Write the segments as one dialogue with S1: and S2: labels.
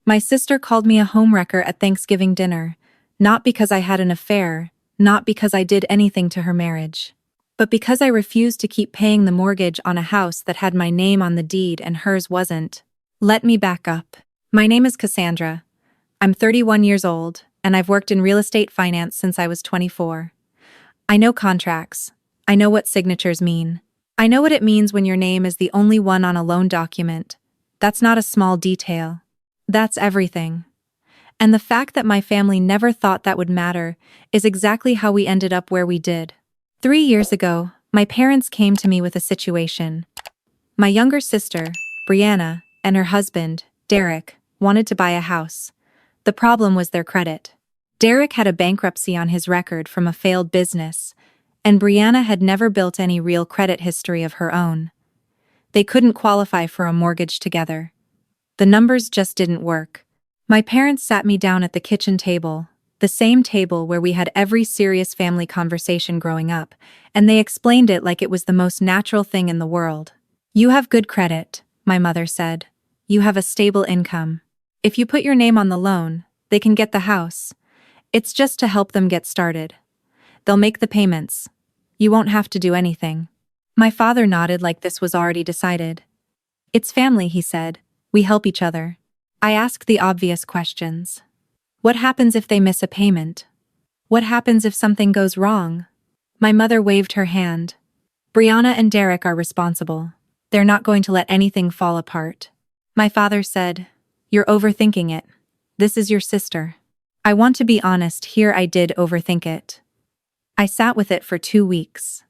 S1: My sister called me a homewrecker at Thanksgiving dinner, not because I had an affair, not because I did anything to her marriage, but because I refused to keep paying the mortgage on a house that had my name on the deed and hers wasn't. Let me back up. My name is Cassandra. I'm 31 years old, and I've worked in real estate finance since I was 24. I know contracts. I know what signatures mean. I know what it means when your name is the only one on a loan document. That's not a small detail. That's everything. And the fact that my family never thought that would matter is exactly how we ended up where we did. 3 years ago, my parents came to me with a situation. My younger sister, Brianna, and her husband, Derek, wanted to buy a house. The problem was their credit. Derek had a bankruptcy on his record from a failed business, and Brianna had never built any real credit history of her own. They couldn't qualify for a mortgage together. The numbers just didn't work. My parents sat me down at the kitchen table, the same table where we had every serious family conversation growing up, and they explained it like it was the most natural thing in the world. You have good credit, my mother said. You have a stable income. If you put your name on the loan, they can get the house. It's just to help them get started. They'll make the payments. You won't have to do anything. My father nodded like this was already decided. It's family, he said. We help each other. I asked the obvious questions. What happens if they miss a payment? What happens if something goes wrong? My mother waved her hand. Brianna and Derek are responsible. They're not going to let anything fall apart. My father said, You're overthinking it. This is your sister. I want to be honest, here I did overthink it. I sat with it for 2 weeks.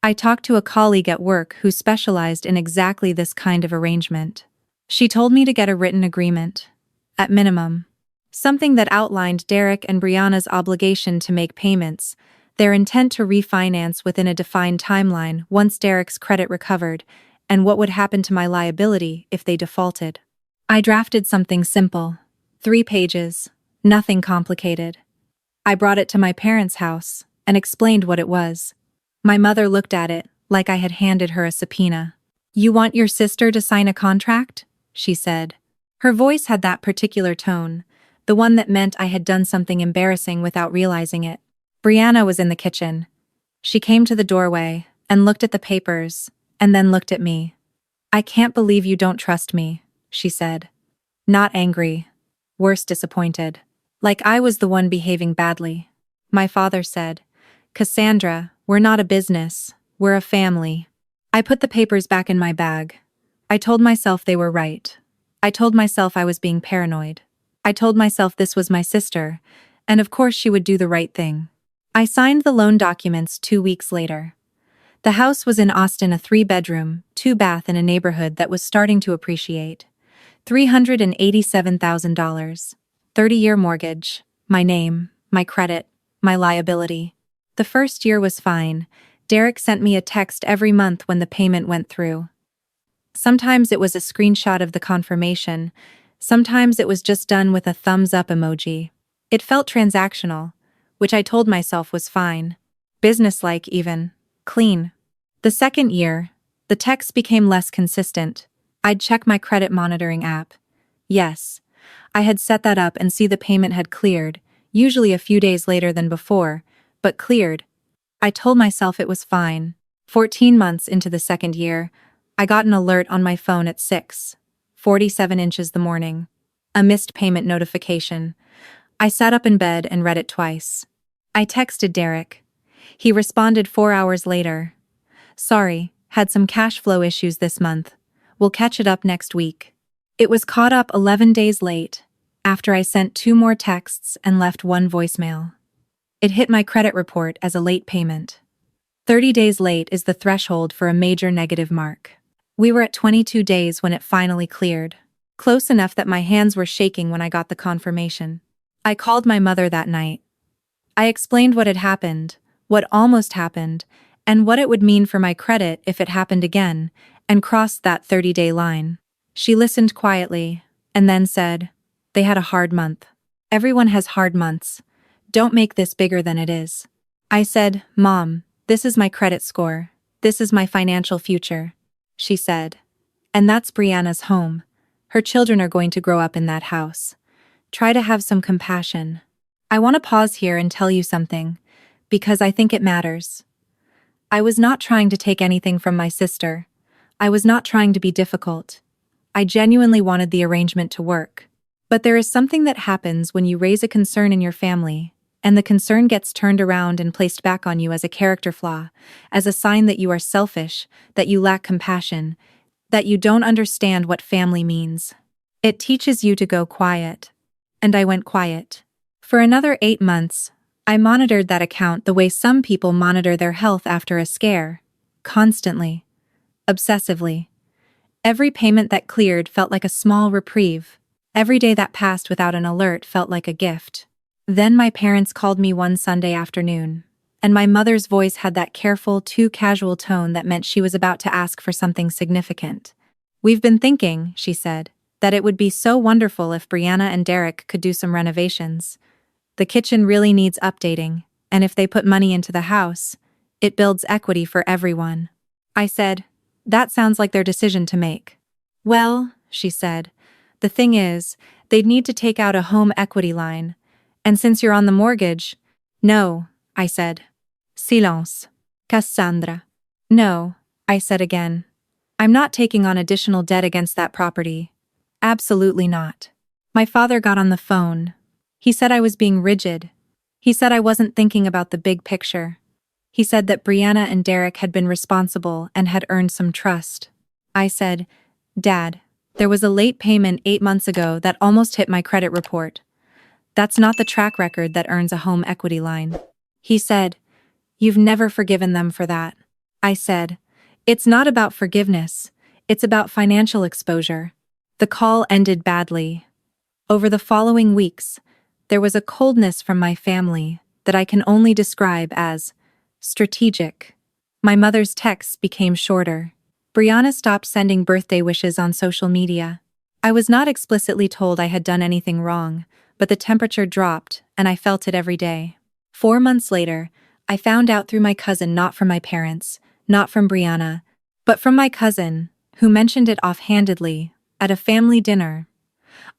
S1: I talked to a colleague at work who specialized in exactly this kind of arrangement. She told me to get a written agreement, at minimum. Something that outlined Derek and Brianna's obligation to make payments, their intent to refinance within a defined timeline once Derek's credit recovered, and what would happen to my liability if they defaulted. I drafted something simple, 3 pages, nothing complicated. I brought it to my parents' house and explained what it was. My mother looked at it like I had handed her a subpoena. You want your sister to sign a contract? She said. Her voice had that particular tone, the one that meant I had done something embarrassing without realizing it. Brianna was in the kitchen. She came to the doorway and looked at the papers, and then looked at me. I can't believe you don't trust me, she said. Not angry. Worse, disappointed. Like I was the one behaving badly. My father said, Cassandra, we're not a business, we're a family. I put the papers back in my bag. I told myself they were right. I told myself I was being paranoid. I told myself this was my sister, and of course she would do the right thing. I signed the loan documents 2 weeks later. The house was in Austin, a 3-bedroom, 2-bath in a neighborhood that was starting to appreciate. $387,000. 30-year mortgage. My name, my credit, my liability. The first year was fine. Derek sent me a text every month when the payment went through. Sometimes it was a screenshot of the confirmation. Sometimes it was just done with a thumbs-up emoji. It felt transactional, which I told myself was fine. Businesslike even. Clean. The second year, the texts became less consistent. I'd check my credit monitoring app. Yes, I had set that up and see the payment had cleared, usually a few days later than before, but cleared. I told myself it was fine. 14 months into the second year, I got an alert on my phone at 6:47 inches the morning. A missed payment notification. I sat up in bed and read it twice. I texted Derek. He responded 4 hours later. Sorry, had some cash flow issues this month. We'll catch it up next week. It was caught up 11 days late, after I sent 2 more texts and left 1 voicemail. It hit my credit report as a late payment. 30 days late is the threshold for a major negative mark. We were at 22 days when it finally cleared. Close enough that my hands were shaking when I got the confirmation. I called my mother that night. I explained what had happened, what almost happened, and what it would mean for my credit if it happened again, and crossed that 30-day line. She listened quietly, and then said, They had a hard month. Everyone has hard months. Don't make this bigger than it is. I said, Mom, this is my credit score. This is my financial future. She said, and that's Brianna's home. Her children are going to grow up in that house. Try to have some compassion. I want to pause here and tell you something, because I think it matters. I was not trying to take anything from my sister. I was not trying to be difficult. I genuinely wanted the arrangement to work. But there is something that happens when you raise a concern in your family, and the concern gets turned around and placed back on you as a character flaw, as a sign that you are selfish, that you lack compassion, that you don't understand what family means. It teaches you to go quiet. And I went quiet. For another 8 months, I monitored that account the way some people monitor their health after a scare. Constantly. Obsessively. Every payment that cleared felt like a small reprieve. Every day that passed without an alert felt like a gift. Then my parents called me one Sunday afternoon, and my mother's voice had that careful, too casual tone that meant she was about to ask for something significant. "We've been thinking," she said, "that it would be so wonderful if Brianna and Derek could do some renovations. The kitchen really needs updating, and if they put money into the house, it builds equity for everyone." I said, "That sounds like their decision to make." "Well," she said, "the thing is, they'd need to take out a home equity line, and since you're on the mortgage—" "No," I said. Silence. Cassandra. "No," I said again. "I'm not taking on additional debt against that property. Absolutely not." My father got on the phone. He said I was being rigid. He said I wasn't thinking about the big picture. He said that Brianna and Derek had been responsible and had earned some trust. I said, "Dad, there was a late payment 8 months ago that almost hit my credit report. That's not the track record that earns a home equity line." He said, "You've never forgiven them for that." I said, "It's not about forgiveness. It's about financial exposure." The call ended badly. Over the following weeks, there was a coldness from my family that I can only describe as strategic. My mother's texts became shorter. Brianna stopped sending birthday wishes on social media. I was not explicitly told I had done anything wrong, but the temperature dropped, and I felt it every day. 4 months later, I found out through my cousin, not from my parents, not from Brianna, but from my cousin, who mentioned it offhandedly, at a family dinner.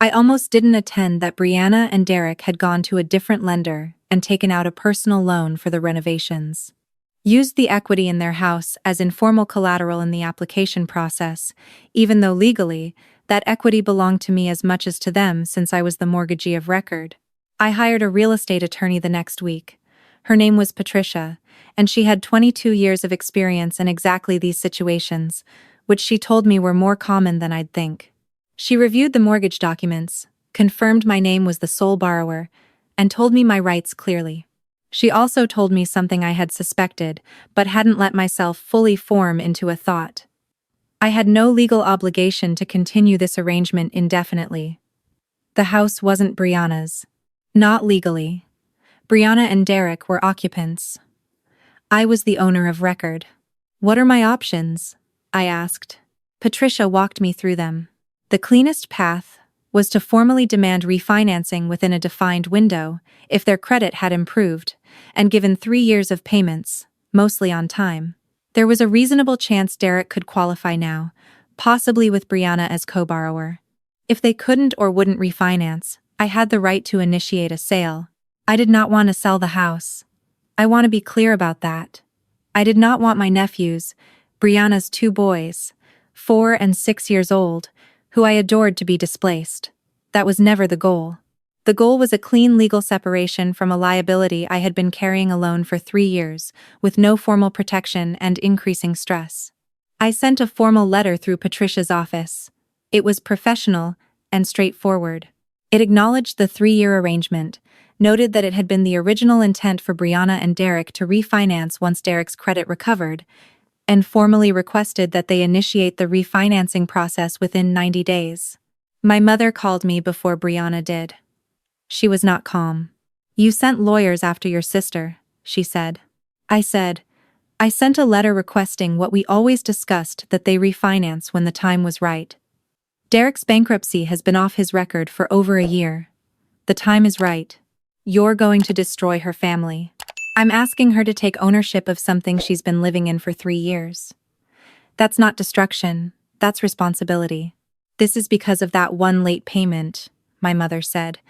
S1: I almost didn't attend that Brianna and Derek had gone to a different lender and taken out a personal loan for the renovations. Used the equity in their house as informal collateral in the application process, even though legally, that equity belonged to me as much as to them since I was the mortgagee of record. I hired a real estate attorney the next week. Her name was Patricia, and she had 22 years of experience in exactly these situations, which she told me were more common than I'd think. She reviewed the mortgage documents, confirmed my name was the sole borrower, and told me my rights clearly. She also told me something I had suspected, but hadn't let myself fully form into a thought. I had no legal obligation to continue this arrangement indefinitely. The house wasn't Brianna's. Not legally. Brianna and Derek were occupants. I was the owner of record. "What are my options?" I asked. Patricia walked me through them. The cleanest path was to formally demand refinancing within a defined window if their credit had improved, and given 3 years of payments, mostly on time. There was a reasonable chance Derek could qualify now, possibly with Brianna as co-borrower. If they couldn't or wouldn't refinance, I had the right to initiate a sale. I did not want to sell the house. I want to be clear about that. I did not want my nephews, Brianna's 2 boys, 4 and 6 years old, who I adored, to be displaced. That was never the goal. The goal was a clean legal separation from a liability I had been carrying alone for 3 years, with no formal protection and increasing stress. I sent a formal letter through Patricia's office. It was professional and straightforward. It acknowledged the 3-year arrangement, noted that it had been the original intent for Brianna and Derek to refinance once Derek's credit recovered, and formally requested that they initiate the refinancing process within 90 days. My mother called me before Brianna did. She was not calm. "You sent lawyers after your sister," she said. I said, "I sent a letter requesting what we always discussed, that they refinance when the time was right. Derek's bankruptcy has been off his record for over a year. The time is right. You're going to destroy her family. I'm asking her to take ownership of something she's been living in for 3 years. That's not destruction, that's responsibility." This is because of that one late payment, my mother said.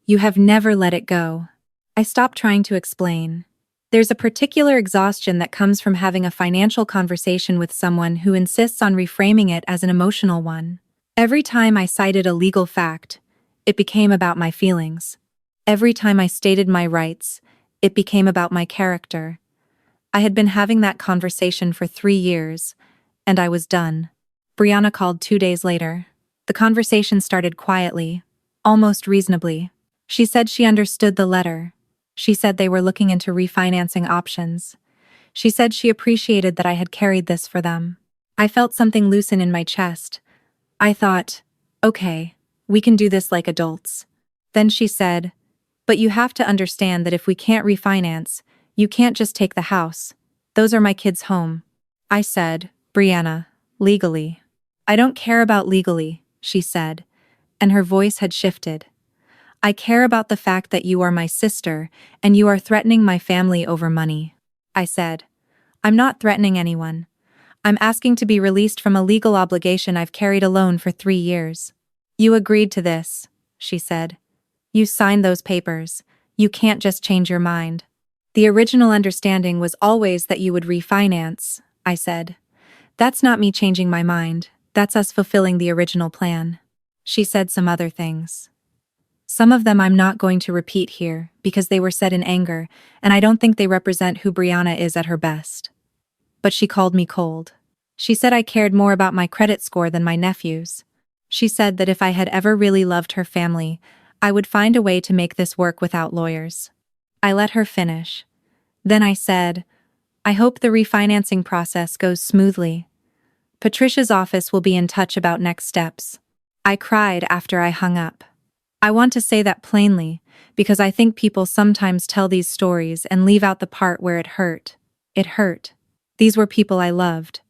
S1: You have never let it go. I stopped trying to explain. There's a particular exhaustion that comes from having a financial conversation with someone who insists on reframing it as an emotional one. Every time I cited a legal fact, it became about my feelings. Every time I stated my rights, it became about my character. I had been having that conversation for 3 years, and I was done. Brianna called 2 days later. The conversation started quietly, almost reasonably. She said she understood the letter. She said they were looking into refinancing options. She said she appreciated that I had carried this for them. I felt something loosen in my chest. I thought, okay, we can do this like adults. Then she said, but you have to understand that if we can't refinance, you can't just take the house. Those are my kids' home. I said, Brianna, legally. I don't care about legally, she said, and her voice had shifted. I care about the fact that you are my sister and you are threatening my family over money. I said, I'm not threatening anyone. I'm asking to be released from a legal obligation I've carried alone for 3 years. You agreed to this, she said. You signed those papers. You can't just change your mind. The original understanding was always that you would refinance, I said. That's not me changing my mind. That's us fulfilling the original plan. She said some other things. Some of them I'm not going to repeat here because they were said in anger, and I don't think they represent who Brianna is at her best. But she called me cold. She said I cared more about my credit score than my nephew's. She said that if I had ever really loved her family, I would find a way to make this work without lawyers. I let her finish. Then I said, I hope the refinancing process goes smoothly. Patricia's office will be in touch about next steps. I cried after I hung up. I want to say that plainly, because I think people sometimes tell these stories and leave out the part where it hurt. It hurt. These were people I loved.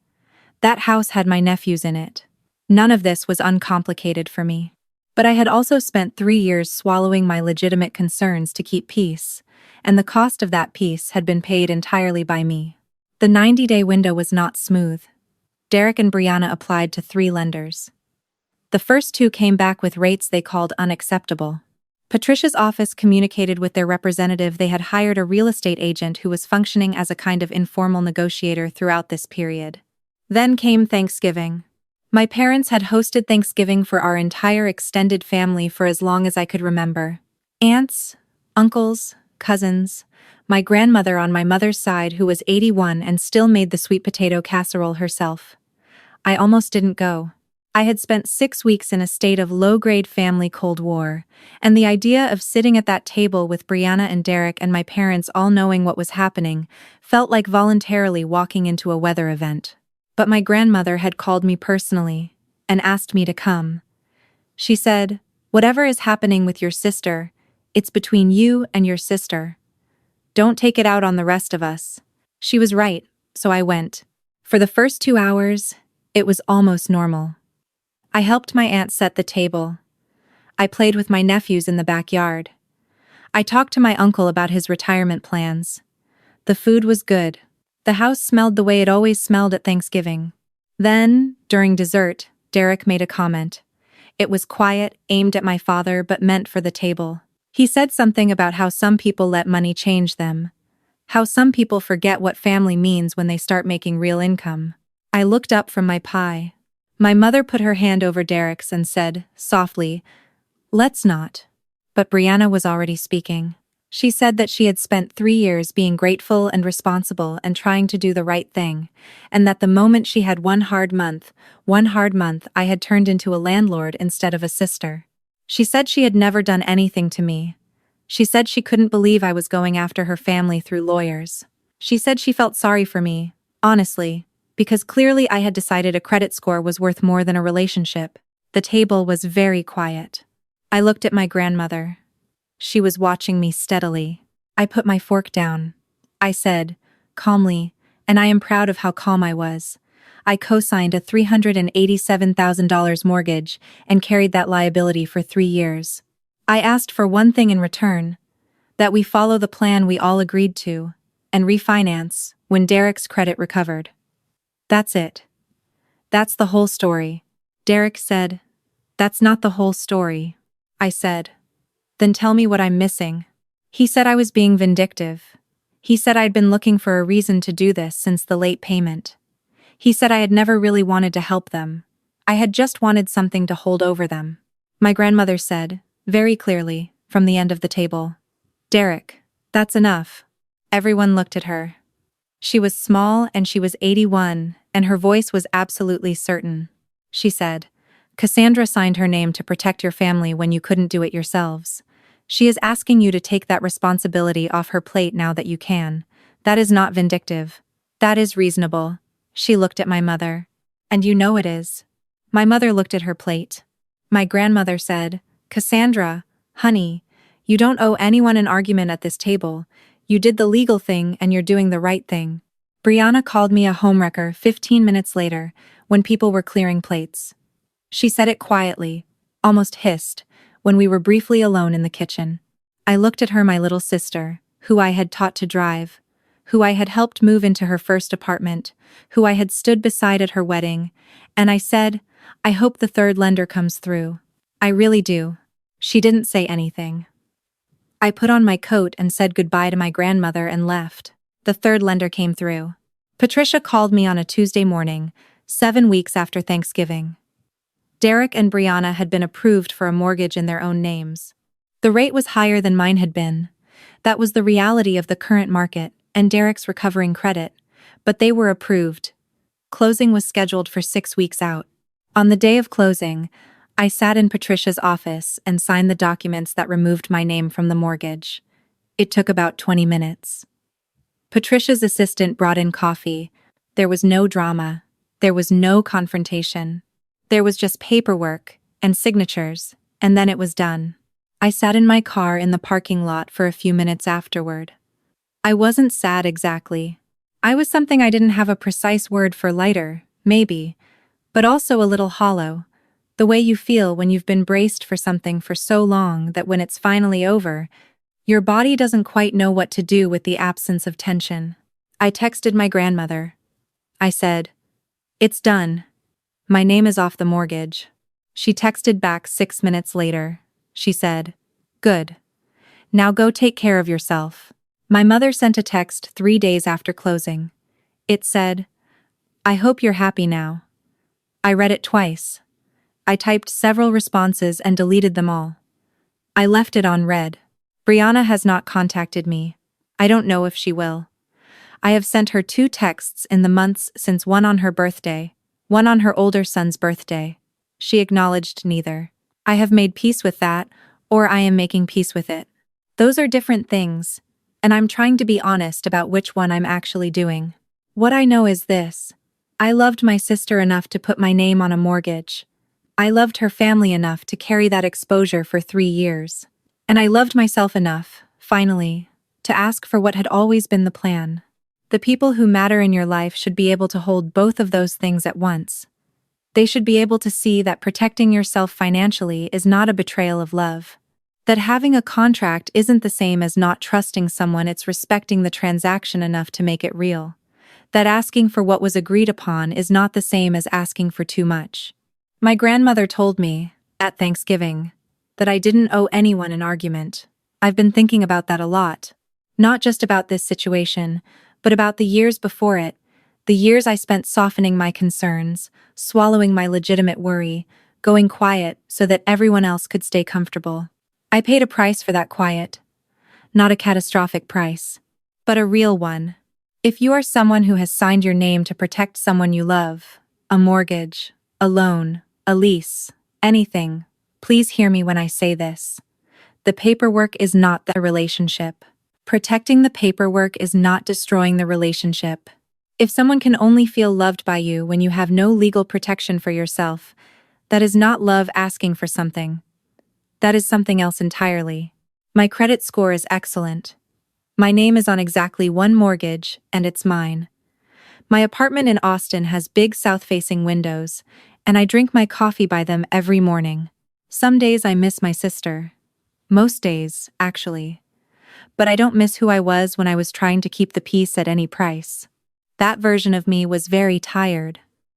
S1: That house had my nephews in it. None of this was uncomplicated for me. But I had also spent 3 years swallowing my legitimate concerns to keep peace, and the cost of that peace had been paid entirely by me. The 90-day window was not smooth. Derek and Brianna applied to 3 lenders. The first 2 came back with rates they called unacceptable. Patricia's office communicated with their representative they had hired a real estate agent who was functioning as a kind of informal negotiator throughout this period. Then came Thanksgiving. My parents had hosted Thanksgiving for our entire extended family for as long as I could remember. Aunts, uncles, cousins, my grandmother on my mother's side who was 81 and still made the sweet potato casserole herself. I almost didn't go. I had spent 6 weeks in a state of low-grade family Cold War, and the idea of sitting at that table with Brianna and Derek and my parents all knowing what was happening felt like voluntarily walking into a weather event. But my grandmother had called me personally and asked me to come. She said, "Whatever is happening with your sister, it's between you and your sister. Don't take it out on the rest of us." She was right, so I went. For the first 2 hours, it was almost normal. I helped my aunt set the table. I played with my nephews in the backyard. I talked to my uncle about his retirement plans. The food was good. The house smelled the way it always smelled at Thanksgiving. Then, during dessert, Derek made a comment. It was quiet, aimed at my father, but meant for the table. He said something about how some people let money change them. How some people forget what family means when they start making real income. I looked up from my pie. My mother put her hand over Derek's and said, softly, "Let's not." But Brianna was already speaking. She said that she had spent 3 years being grateful and responsible and trying to do the right thing, and that the moment she had one hard month, I had turned into a landlord instead of a sister. She said she had never done anything to me. She said she couldn't believe I was going after her family through lawyers. She said she felt sorry for me, honestly, because clearly I had decided a credit score was worth more than a relationship. The table was very quiet. I looked at my grandmother. She was watching me steadily. I put my fork down. I said, calmly, and I am proud of how calm I was. I co-signed a $387,000 mortgage and carried that liability for 3 years. I asked for one thing in return, that we follow the plan we all agreed to, and refinance when Derek's credit recovered. That's it. That's the whole story. Derek said, That's not the whole story, I said. Then tell me what I'm missing. He said I was being vindictive. He said I'd been looking for a reason to do this since the late payment. He said I had never really wanted to help them. I had just wanted something to hold over them. My grandmother said, very clearly, from the end of the table, "Derek, that's enough." Everyone looked at her. She was small and she was 81, and her voice was absolutely certain. She said, "Cassandra signed her name to protect your family when you couldn't do it yourselves. She is asking you to take that responsibility off her plate now that you can. That is not vindictive. That is reasonable." She looked at my mother. "And you know it is." My mother looked at her plate. My grandmother said, "Cassandra, honey, you don't owe anyone an argument at this table. You did the legal thing and you're doing the right thing." Brianna called me a homewrecker 15 minutes later, when people were clearing plates. She said it quietly, almost hissed, when we were briefly alone in the kitchen. I looked at her, my little sister, who I had taught to drive, who I had helped move into her first apartment, who I had stood beside at her wedding, and I said, "I hope the third lender comes through. I really do." She didn't say anything. I put on my coat and said goodbye to my grandmother and left. The third lender came through. Patricia called me on a Tuesday morning, 7 weeks after Thanksgiving. Derek and Brianna had been approved for a mortgage in their own names. The rate was higher than mine had been. That was the reality of the current market and Derek's recovering credit, but they were approved. Closing was scheduled for 6 weeks out. On the day of closing, I sat in Patricia's office and signed the documents that removed my name from the mortgage. It took about 20 minutes. Patricia's assistant brought in coffee. There was no drama. There was no confrontation. There was just paperwork and signatures, and then it was done. I sat in my car in the parking lot for a few minutes afterward. I wasn't sad exactly. I was something I didn't have a precise word for, lighter, maybe, but also a little hollow. The way you feel when you've been braced for something for so long that when it's finally over, your body doesn't quite know what to do with the absence of tension. I texted my grandmother. I said, "It's done. My name is off the mortgage." She texted back 6 minutes later. She said, "Good. Now go take care of yourself." My mother sent a text 3 days after closing. It said, "I hope you're happy now." I read it twice. I typed several responses and deleted them all. I left it on read. Brianna has not contacted me. I don't know if she will. I have sent her 2 texts in the months since, one on her birthday, one on her older son's birthday. She acknowledged neither. I have made peace with that, or I am making peace with it. Those are different things, and I'm trying to be honest about which one I'm actually doing. What I know is this. I loved my sister enough to put my name on a mortgage. I loved her family enough to carry that exposure for 3 years. And I loved myself enough, finally, to ask for what had always been the plan. The people who matter in your life should be able to hold both of those things at once. They should be able to see that protecting yourself financially is not a betrayal of love. That having a contract isn't the same as not trusting someone, it's respecting the transaction enough to make it real. That asking for what was agreed upon is not the same as asking for too much. My grandmother told me, at Thanksgiving, that I didn't owe anyone an argument. I've been thinking about that a lot. Not just about this situation, but about the years before it, the years I spent softening my concerns, swallowing my legitimate worry, going quiet so that everyone else could stay comfortable. I paid a price for that quiet. Not a catastrophic price, but a real one. If you are someone who has signed your name to protect someone you love, a mortgage, a loan, a lease, anything, please hear me when I say this. The paperwork is not the relationship. Protecting the paperwork is not destroying the relationship. If someone can only feel loved by you when you have no legal protection for yourself, that is not love asking for something. That is something else entirely. My credit score is excellent. My name is on exactly 1 mortgage, and it's mine. My apartment in Austin has big south-facing windows, and I drink my coffee by them every morning. Some days I miss my sister. Most days, actually. But I don't miss who I was when I was trying to keep the peace at any price. That version of me was very tired.